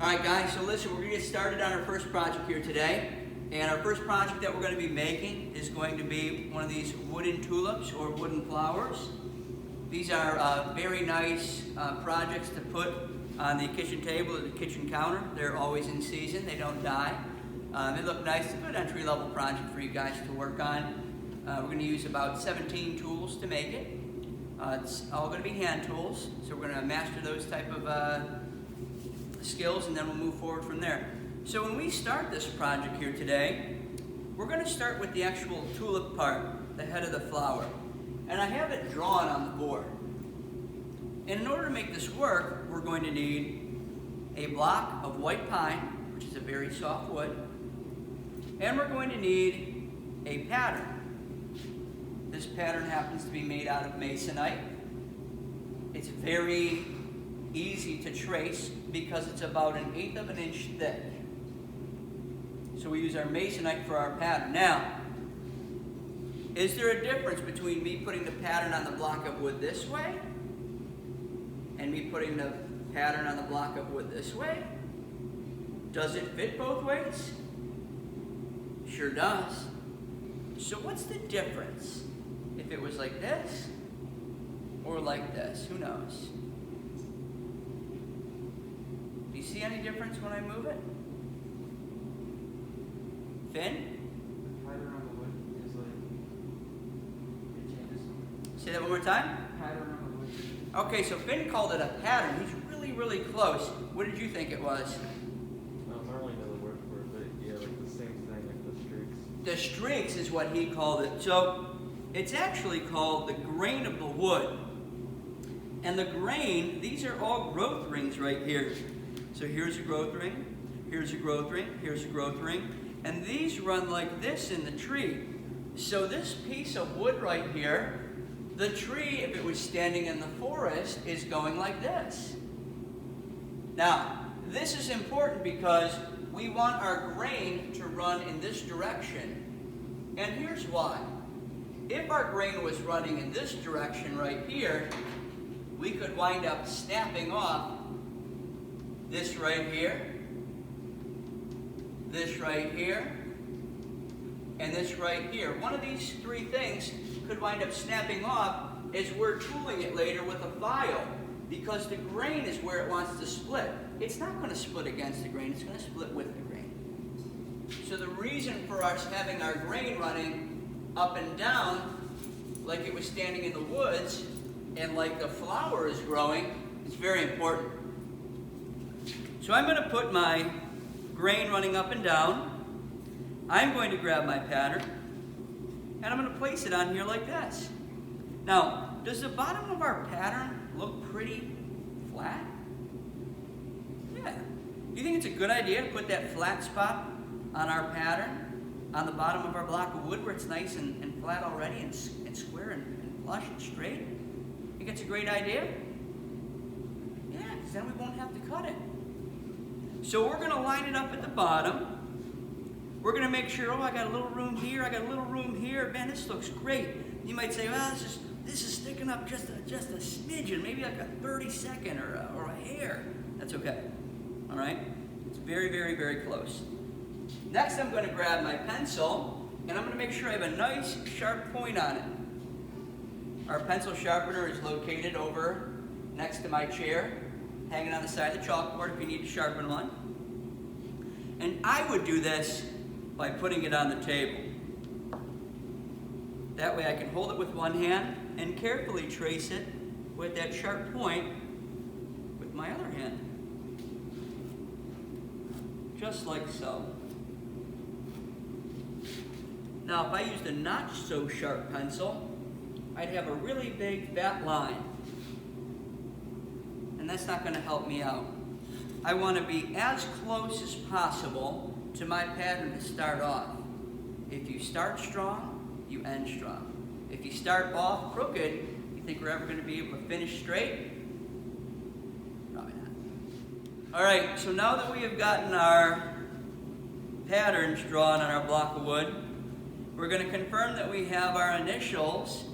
Alright guys, so listen, we're going to get started on our first project here today. And our first project that we're going to be making is going to be one of these wooden tulips or wooden flowers. These are very nice projects to put on the kitchen table or the kitchen counter. They're always in season, they don't die. They look nice. It's a good entry-level project for you guys to work on. We're going to use about 17 tools to make it. It's all going to be hand tools, so we're going to master those type of skills, and then we'll move forward from there. So when we start this project here today, we're going to start with the actual tulip part, the head of the flower. And I have it drawn on the board. And in order to make this work, we're going to need a block of white pine, which is a very soft wood, and we're going to need a pattern. This pattern happens to be made out of masonite. It's very easy to trace because it's about 1/8 of an inch thick. So we use our masonite for our pattern. Now, is there a difference between me putting the pattern on the block of wood this way and me putting the pattern on the block of wood this way? Does it fit both ways? Sure does. So what's the difference if it was like this or like this? Who knows? Do you see any difference when I move it? Finn? The pattern on the wood is like, it changes. Say that one more time? Pattern on the wood. Okay, so Finn called it a pattern. He's really, really close. What did you think it was? I don't normally know the word for it, but yeah, like the same thing, like the streaks. The streaks is what he called it. So it's actually called the grain of the wood. And the grain, these are all growth rings right here. So here's a growth ring, here's a growth ring, here's a growth ring. And these run like this in the tree. So this piece of wood right here, the tree, if it was standing in the forest, is going like this. Now, this is important because we want our grain to run in this direction. And here's why. If our grain was running in this direction right here, we could wind up snapping off this right here, this right here, and this right here. One of these three things could wind up snapping off as we're tooling it later with a file, because the grain is where it wants to split. It's not going to split against the grain, it's going to split with the grain. So the reason for us having our grain running up and down, like it was standing in the woods, and like the flower is growing, is very important. So I'm going to put my grain running up and down. I'm going to grab my pattern, and I'm going to place it on here like this. Now, does the bottom of our pattern look pretty flat? Yeah. Do you think it's a good idea to put that flat spot on our pattern on the bottom of our block of wood where it's nice and flat already and square and flush and straight? Think it's a great idea? Yeah, because then we won't have to cut it. So we're going to line it up at the bottom. We're going to make sure, oh, I got a little room here, I got a little room here. Man, this looks great. You might say, well, this is sticking up just a smidgen, maybe like a 32nd or a hair. That's okay. All right? It's very, very, very close. Next, I'm going to grab my pencil, and I'm going to make sure I have a nice sharp point on it. Our pencil sharpener is located over next to my chair, hanging on the side of the chalkboard if you need to sharpen one. And I would do this by putting it on the table. That way I can hold it with one hand and carefully trace it with that sharp point with my other hand. Just like so. Now if I used a not so sharp pencil, I'd have a really big fat line. And that's not going to help me out. I want to be as close as possible to my pattern to start off. If you start strong, you end strong. If you start off crooked, you think we're ever going to be able to finish straight? Probably not. All right, so now that we have gotten our patterns drawn on our block of wood, we're going to confirm that we have our initials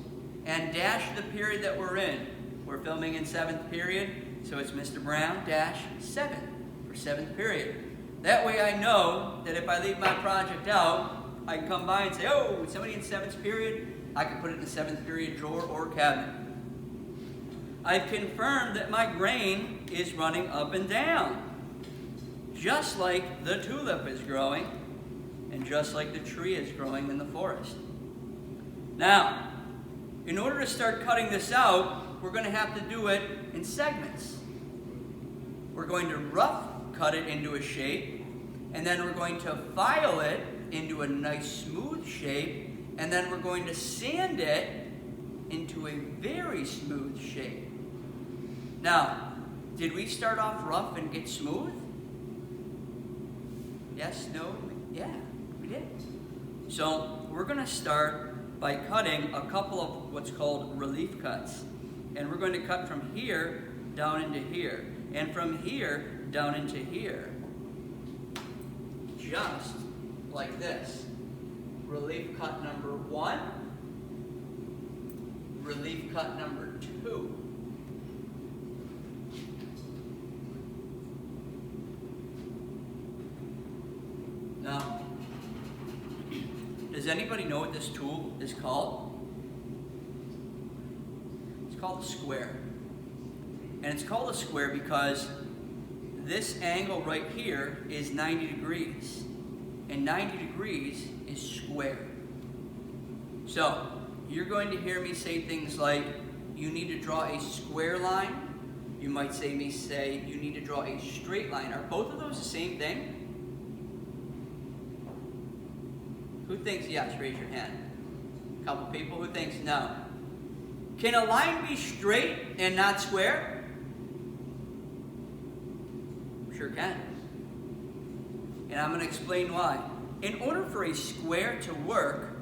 and dash the period that we're in. We're filming in 7th period, so it's Mr. Brown -7. for 7th period. That way I know that if I leave my project out, I can come by and say, oh, somebody in 7th period, I can put it in the 7th period drawer or cabinet. I've confirmed that my grain is running up and down, just like the tulip is growing, and just like the tree is growing in the forest. Now, in order to start cutting this out, we're going to have to do it in segments. We're going to rough cut it into a shape, and then we're going to file it into a nice smooth shape, and then we're going to sand it into a very smooth shape. Now, did we start off rough and get smooth? Yes, no, yeah, we did. So we're going to start by cutting a couple of what's called relief cuts. And we're going to cut from here down into here, and from here down into here. Just like this. Relief cut number 1, relief cut number 2. Now, does anybody know what this tool is called? It's called a square. And it's called a square because this angle right here is 90 degrees. And 90 degrees is square. So, you're going to hear me say things like, you need to draw a square line. You might say you need to draw a straight line. Are both of those the same thing? Who thinks yes? Raise your hand. A couple people. Who thinks no? Can a line be straight and not square? Sure can. And I'm going to explain why. In order for a square to work,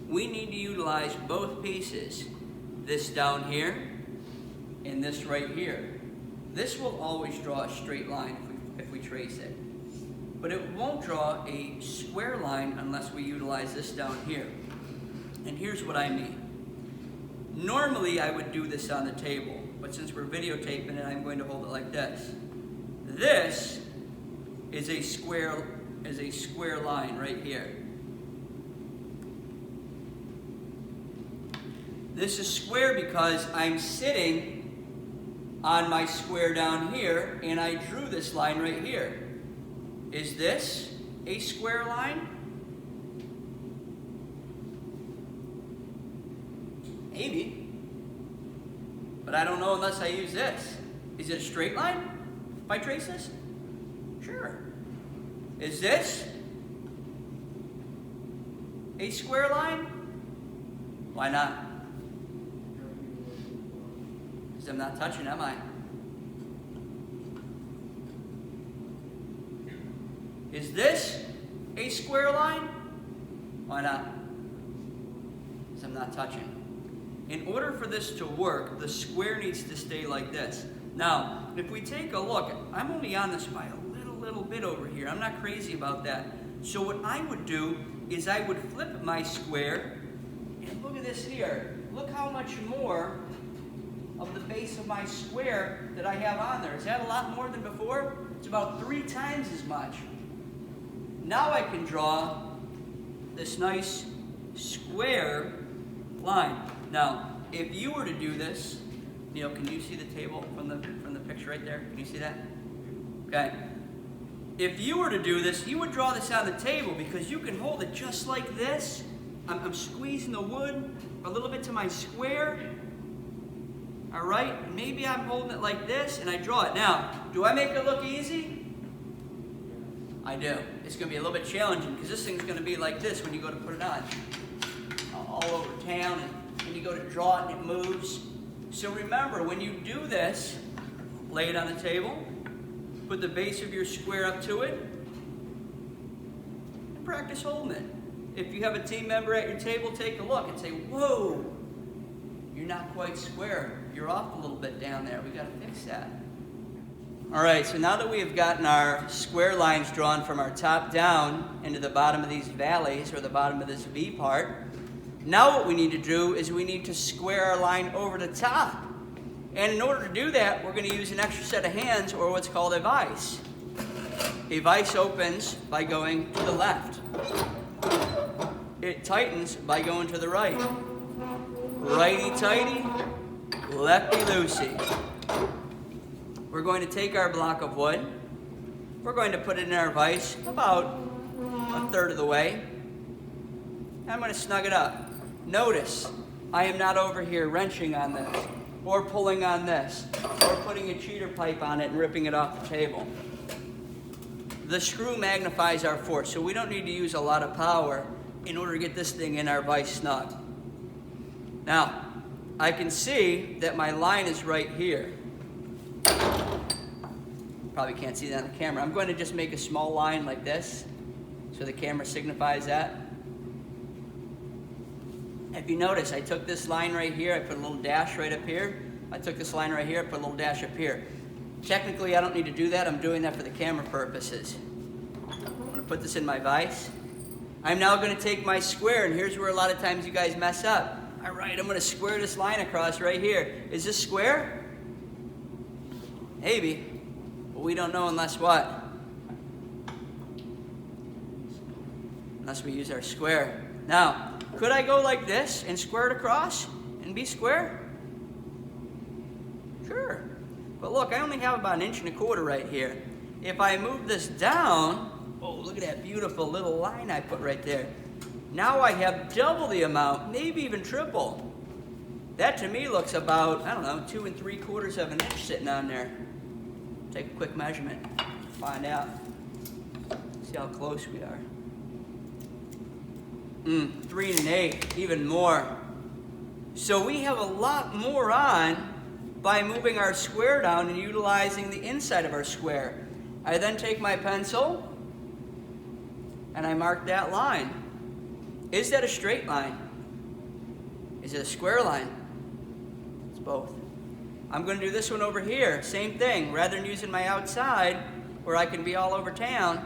we need to utilize both pieces. This down here and this right here. This will always draw a straight line if we trace it. But it won't draw a square line unless we utilize this down here. And here's what I mean. Normally I would do this on the table, but since we're videotaping it, I'm going to hold it like this. This is a square line right here. This is square because I'm sitting on my square down here, and I drew this line right here. Is this a square line? Maybe. But I don't know unless I use this. Is it a straight line if I trace this? Sure. Is this a square line? Why not? Because I'm not touching, am I? Is this a square line? Why not? Because I'm not touching. In order for this to work, the square needs to stay like this. Now, if we take a look, I'm only on this by a little bit over here. I'm not crazy about that. So what I would do is I would flip my square, and look at this here. Look how much more of the base of my square that I have on there. Is that a lot more than before? It's about 3 times as much. Now I can draw this nice square line. Now, if you were to do this, Neil, can you see the table from the picture right there? Can you see that? Okay. If you were to do this, you would draw this on the table because you can hold it just like this. I'm squeezing the wood a little bit to my square. All right? Maybe I'm holding it like this and I draw it. Now, do I make it look easy? I do. It's going to be a little bit challenging because this thing's going to be like this when you go to put it on. All over town, and you go to draw it and it moves. So remember, when you do this, lay it on the table, put the base of your square up to it, and practice holding it. If you have a team member at your table, take a look and say, whoa, you're not quite square. You're off a little bit down there. We got to fix that. All right, so now that we have gotten our square lines drawn from our top down into the bottom of these valleys, or the bottom of this V part, now what we need to do is we need to square our line over the top. And in order to do that, we're going to use an extra set of hands, or what's called a vise. A vise opens by going to the left. It tightens by going to the right. Righty-tighty, lefty-loosey. We're going to take our block of wood. We're going to put it in our vise about a third of the way. I'm going to snug it up. Notice, I am not over here wrenching on this, or pulling on this, or putting a cheater pipe on it and ripping it off the table. The screw magnifies our force, so we don't need to use a lot of power in order to get this thing in our vise snug. Now, I can see that my line is right here. Probably can't see that on the camera. I'm going to just make a small line like this, so the camera signifies that. If you notice, I took this line right here, I put a little dash right up here. I took this line right here, I put a little dash up here. Technically, I don't need to do that. I'm doing that for the camera purposes. I'm going to put this in my vise. I'm now going to take my square, and here's where a lot of times you guys mess up. All right, I'm going to square this line across right here. Is this square? Maybe. But we don't know unless what? Unless we use our square. Now, could I go like this and square it across and be square? Sure. But look, I only have about 1.25 inches right here. If I move this down, oh, look at that beautiful little line I put right there. Now I have double the amount, maybe even triple. That to me looks about, I don't know, 2 3/4 of an inch sitting on there. Take a quick measurement, find out. See how close we are. 3 1/8, even more. So we have a lot more on by moving our square down and utilizing the inside of our square. I then take my pencil and I mark that line. Is that a straight line? Is it a square line? It's both. I'm going to do this one over here. Same thing. Rather than using my outside where I can be all over town,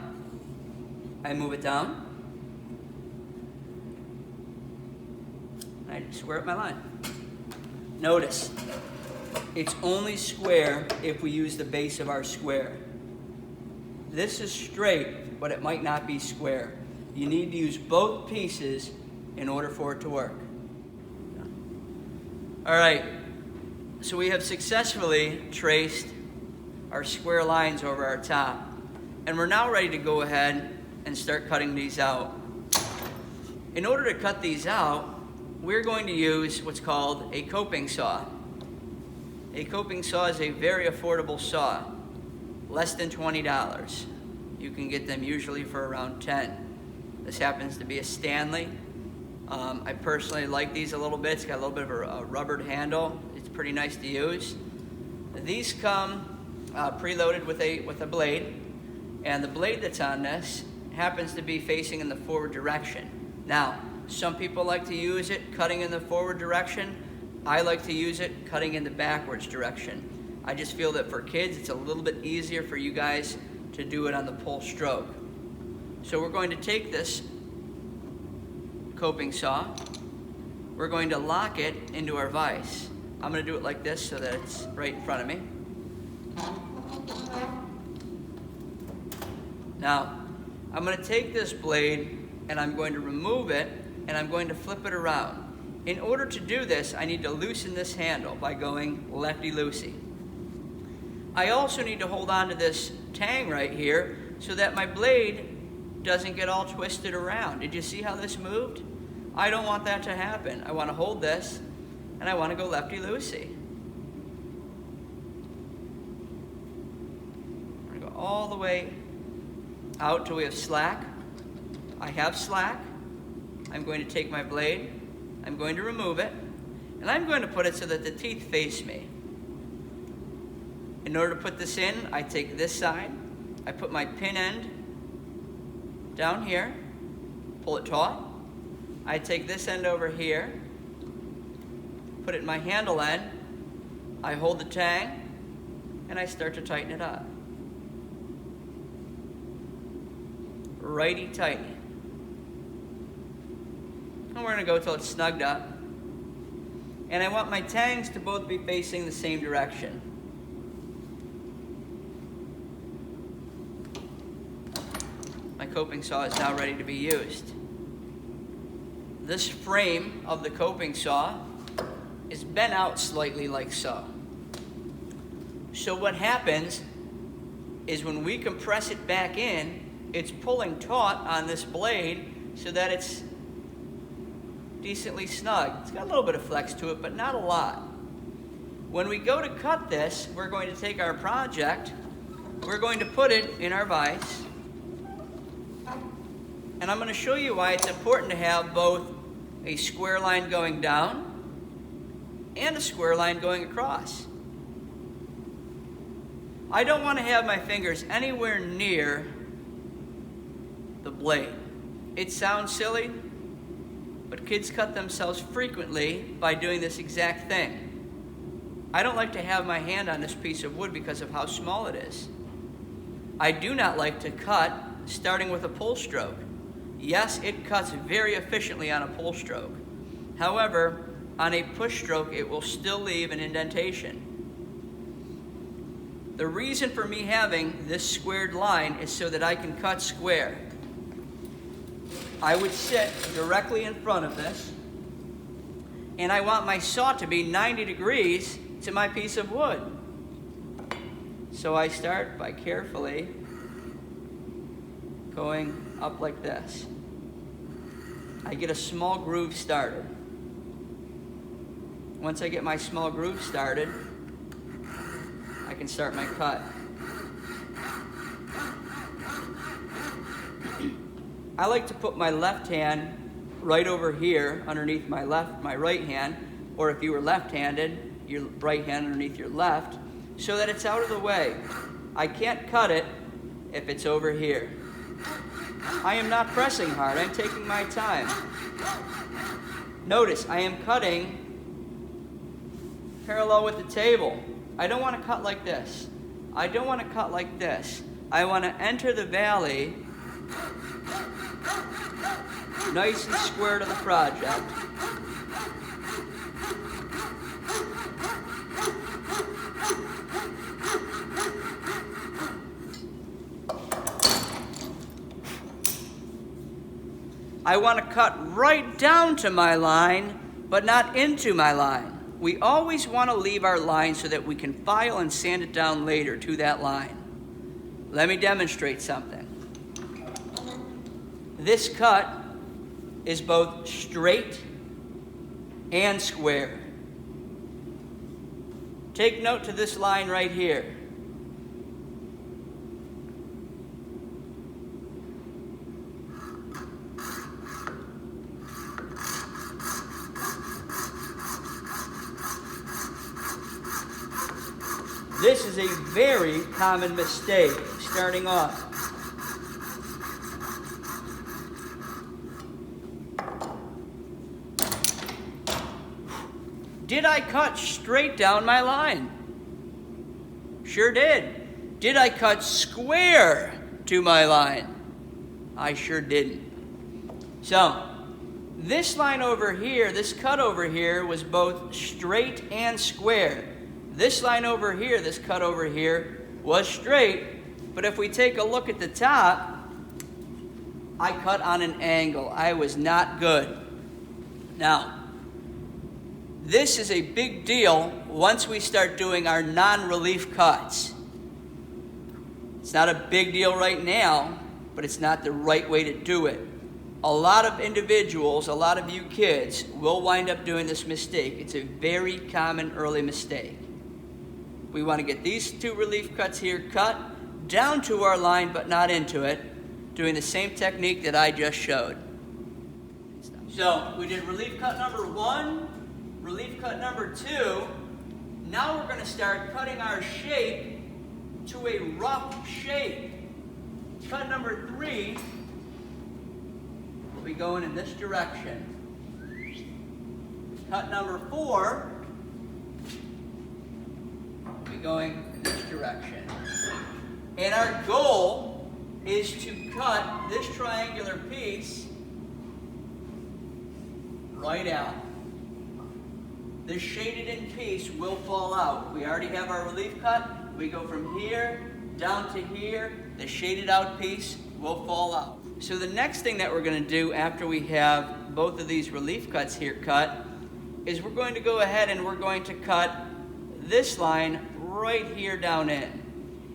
I move it down. I square up my line. Notice, it's only square if we use the base of our square. This is straight, but it might not be square. You need to use both pieces in order for it to work. All right, so we have successfully traced our square lines over our top. And we're now ready to go ahead and start cutting these out. In order to cut these out, we're going to use what's called a coping saw. A coping saw is a very affordable saw, less than $20. You can get them usually for around $10. This happens to be a Stanley. I personally like these a little bit. It's got a little bit of a rubbered handle. It's pretty nice to use. These come preloaded with a blade, and the blade that's on this happens to be facing in the forward direction. Now, some people like to use it cutting in the forward direction. I like to use it cutting in the backwards direction. I just feel that for kids, it's a little bit easier for you guys to do it on the pull stroke. So we're going to take this coping saw. We're going to lock it into our vise. I'm going to do it like this so that it's right in front of me. Now, I'm going to take this blade and I'm going to remove it and I'm going to flip it around. In order to do this, I need to loosen this handle by going lefty-loosey. I also need to hold on to this tang right here so that my blade doesn't get all twisted around. Did you see how this moved? I don't want that to happen. I want to hold this and I want to go lefty-loosey. I'm going to go all the way out till we have slack. I have slack. I'm going to take my blade, I'm going to remove it, and I'm going to put it so that the teeth face me. In order to put this in, I take this side, I put my pin end down here, pull it taut. I take this end over here, put it in my handle end, I hold the tang, and I start to tighten it up. Righty-tighty. And we're going to go till it's snugged up. And I want my tangs to both be facing the same direction. My coping saw is now ready to be used. This frame of the coping saw is bent out slightly like so. So what happens is when we compress it back in, it's pulling taut on this blade so that it's decently snug. It's got a little bit of flex to it, but not a lot. When we go to cut this, we're going to take our project, we're going to put it in our vise, and I'm going to show you why it's important to have both a square line going down and a square line going across. I don't want to have my fingers anywhere near the blade. It sounds silly, but kids cut themselves frequently by doing this exact thing. I don't like to have my hand on this piece of wood because of how small it is. I do not like to cut starting with a pull stroke. Yes, it cuts very efficiently on a pull stroke. However, on a push stroke, it will still leave an indentation. The reason for me having this squared line is so that I can cut square. I would sit directly in front of this, and I want my saw to be 90 degrees to my piece of wood. So I start by carefully going up like this. I get a small groove started. Once I get my small groove started, I can start my cut. I like to put my left hand right over here underneath my right hand, or if you were left-handed, your right hand underneath your left, so that it's out of the way. I can't cut it if it's over here. I am not pressing hard, I'm taking my time. Notice, I am cutting parallel with the table. I don't want to cut like this. I don't want to cut like this. I want to enter the valley nice and square to the project. I want to cut right down to my line, but not into my line. We always want to leave our line so that we can file and sand it down later to that line. Let me demonstrate something. This cut is both straight and square. Take note to this line right here. This is a very common mistake starting off. Did I cut straight down my line? Sure did. Did I cut square to my line? I sure didn't. So, this line over here, this cut over here, was both straight and square. This line over here, this cut over here, was straight, but if we take a look at the top, I cut on an angle. I was not good. Now, this is a big deal once we start doing our non-relief cuts. It's not a big deal right now, but it's not the right way to do it. A lot of individuals, a lot of you kids, will wind up doing this mistake. It's a very common early mistake. We want to get these two relief cuts here cut down to our line, but not into it, doing the same technique that I just showed. So we did relief cut number 1, relief cut number 2. Now we're going to start cutting our shape to a rough shape. Cut number 3 will be going in this direction. Cut number 4 will be going in this direction. And our goal is to cut this triangular piece right out. This shaded in piece will fall out. We already have our relief cut. We go from here down to here. The shaded out piece will fall out. So the next thing that we're going to do after we have both of these relief cuts here cut is we're going to go ahead and we're going to cut this line right here down in.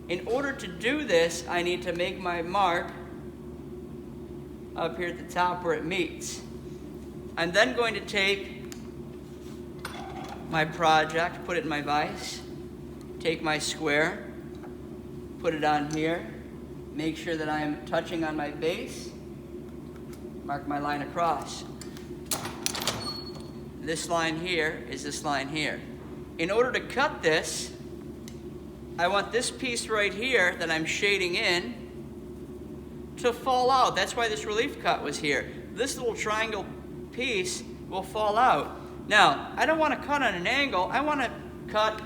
In order to do this, I need to make my mark up here at the top where it meets. I'm then going to take my project, put it in my vise, take my square, put it on here, make sure that I am touching on my base, mark my line across. This line here is this line here. In order to cut this, I want this piece right here that I'm shading in to fall out. That's why this relief cut was here. This little triangle piece will fall out. Now, I don't want to cut on an angle. I want to cut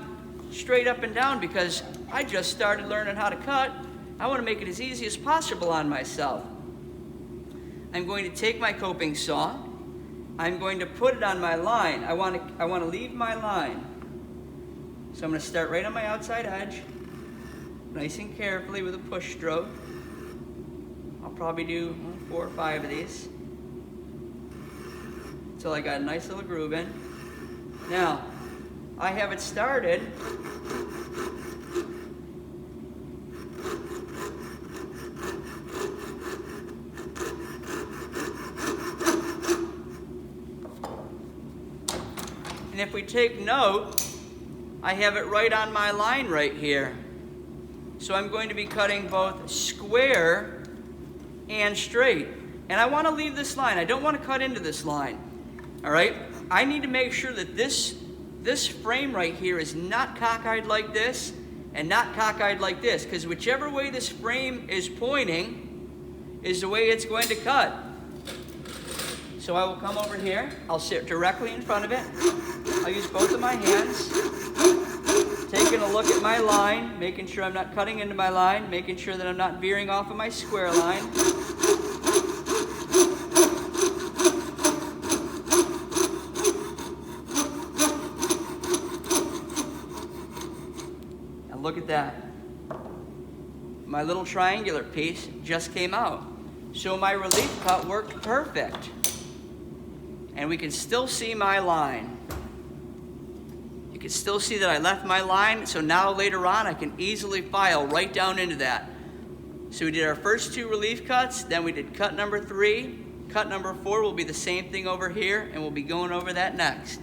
straight up and down because I just started learning how to cut. I want to make it as easy as possible on myself. I'm going to take my coping saw. I'm going to put it on my line. I want to leave my line. So I'm going to start right on my outside edge, nice and carefully with a push stroke. I'll probably do 4 or 5 of these until I got a nice little groove in. Now, I have it started. And if we take note, I have it right on my line right here. So I'm going to be cutting both square and straight. And I want to leave this line. I don't want to cut into this line. All right? I need to make sure that this frame right here is not cockeyed like this and not cockeyed like this, because whichever way this frame is pointing is the way it's going to cut. So I will come over here. I'll sit directly in front of it. I'll use both of my hands, taking a look at my line, making sure I'm not cutting into my line, making sure that I'm not veering off of my square line. And look at that. My little triangular piece just came out. So my relief cut worked perfect. And we can still see my line. You can still see that I left my line, so now later on I can easily file right down into that. So we did our first 2 relief cuts, then we did cut number 3. Cut number 4 will be the same thing over here, and we'll be going over that next.